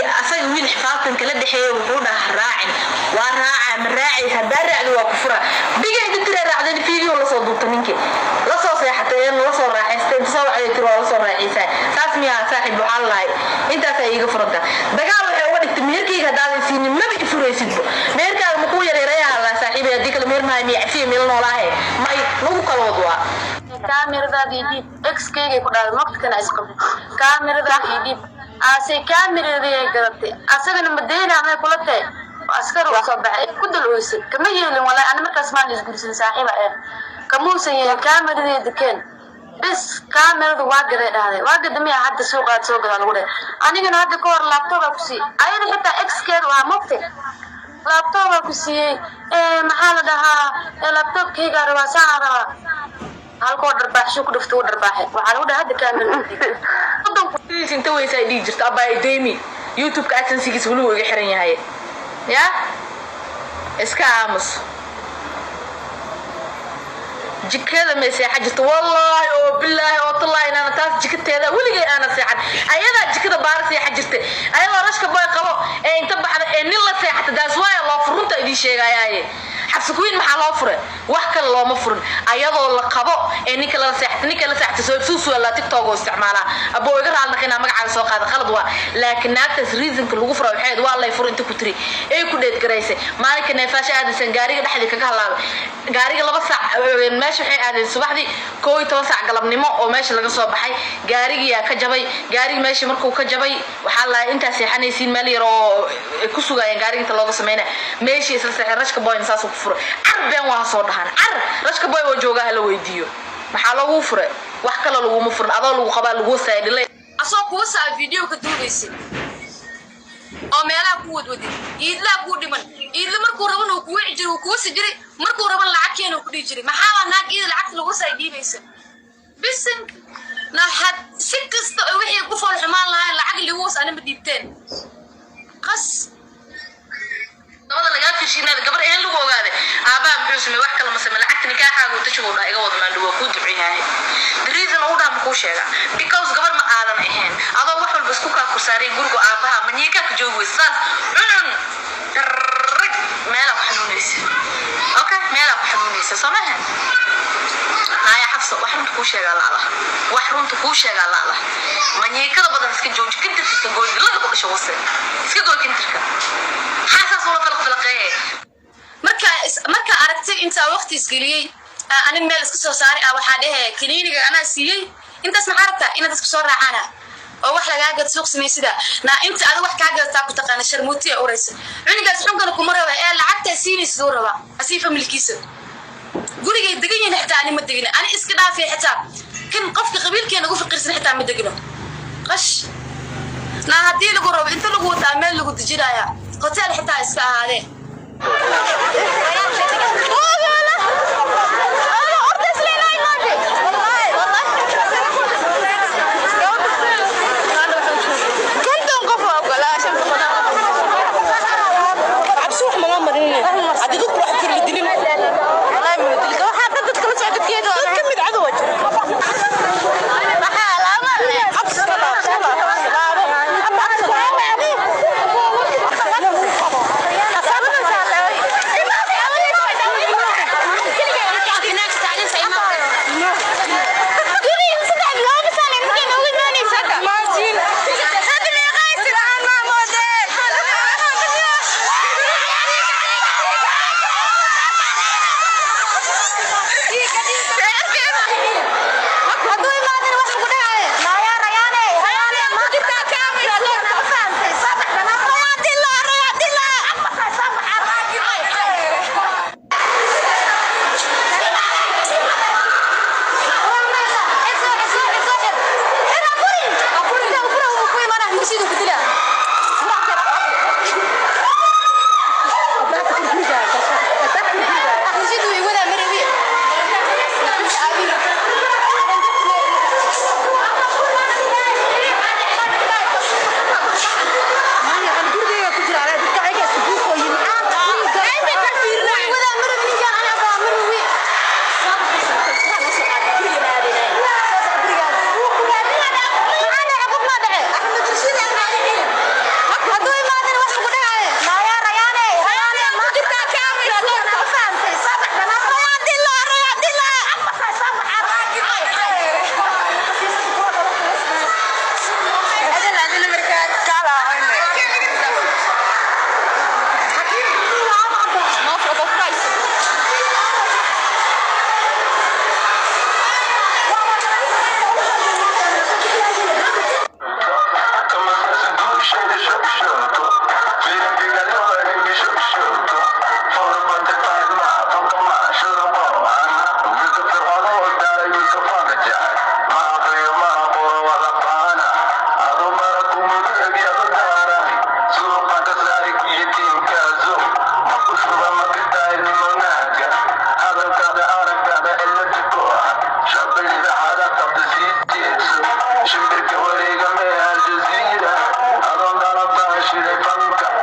أصلا وين حفاظن كلا دحية وحونا راعي وراعي من راعي هدارع له وكفرة بيجي ترى راعي الفيديو ولا صوت منك لا صوت حتى إنه لا صوت راعي استنصوا على ترى لا صوت راعي ساسمي يا صاحب الله أنت سايق فرنتا دقال حوالي تميركي هدار السين ما بيفرسيد ميركا مكوية ريا على صاحب يديك المير ما يعفي من الله ما ينوك الوضوء كاميرا دي إكس كي كذا ما كنا أسكت كاميرا دي أسي كاميرا دي قرطي أسكت مدينة أنا كلته أسكر وصباح كل الويس كم يجي ولا أنا ما كسمان يجلس صاحبه كمو سي كاميرا دي دكان بس كاميرا واجد هذا واجد دمي حد سوق هذا الوده أنا كنا هذا كور لابتوب أكسي أيه حتى إكس كي ومكتب لابتوب أكسي محل ده لابتوب كي قاروا سعره halko darbaax ku dhufto darbaax waxa lagu dhahay kaamil wadanku inta way say dhig jirta abay deemi youtube ka adsensigiisa wuu iga xiran yahay ya iska aamus jikada ma seexan jirto wallahi oo billahi oo tallahi inaan taas jikateeda waligay aan seexan ayada jikada baar seexan jirtay ayada rashka boy qabo ee inta baxda ee nin la seexata daas way loo furunta idin sheegayay xabsukuin maxaa loo furay wax kale looma furin ayadoo la qabo ee ninka la seexta soo la tiktok oo isticmaala abo iga raadna qina magaca soo qaada qalad waa laakiin naagtaas reason ka lagu furo waxay waa la furo inta ku tiri ee ku dheed gareysay maalinka neefasha aadaysan gaariga dhexdii kaga halaabay gaariga 2 saac meesha waxay aadeen subaxdii 12 saac galabnimo oo meesha laga soo baxay gaariga ka jabay gaariga meesha markuu ka jabay waxa la inta seexanaysiin meel yar oo ku sugayeen gaariga inta looga sameeyay meesha isla seexay rashka boy insaas ku furo arbeen waa soo dhahan rashka boy oo jooga la weydiyo maxaa lagu furay wax kale lagu ma furin adoo lagu qabaa lagu saydilay asoo ku saa video ka duubaysay oo meelaha ku wadwadi iidla ku dhiman iidla markuu raban uu ku wici jiray uu ku wasi jiray markuu raban lacag keen uu ku dhigi jiray maxaa naag iid lacag lagu saydiibaysa bisin naxad si kasta oo wixii ku fool xumaan lahayn lacag lagu was anama dhiibteen qas laga fishinaad gabar ee lagu ogaaday aabaa muxuu sameeyay wax kale ma sameeyay lacagta nikaaxaagu tajooda iga wada maandhuwa ku duciyahay the reason uu dhaam ku sheega because gabar ma aadan ahayn adoo wax walba isku ka kursaaray guriga aabaha maniika ka joogay saas cunun meela ku xanuunaysa okay meela ku xanuunaysa samahan haya xafsa wax runta ku sheega la Allah maniikada badan iska jooji kinta iska gooy la ku dhasho wasay iska gooy kintirka حاسس ولا فلقيه marka aragtay inta waqti isgeliyay aan meel iska soo saaray waxa dhahay kliniga ana siiyay intaas ma xarabta inaad iska soo raacana oo wax laga gad suuq sameysida na inta aad wax ka gadtaa ku taqaan sharmuuti ee uraysa cunigaas xunkan ku maraba ee lacagta siinaysa doo raba asii familkiisa guriga degan yahay xitaa ani ma degin ani iska dhaafay xitaa kan qofka qabiilkeena ugu fiqirsan xitaa ma degino qash na hadii lagu rabo inta lagu wadaa meel lagu dijiraya hotel حتى اسكاهاده dalka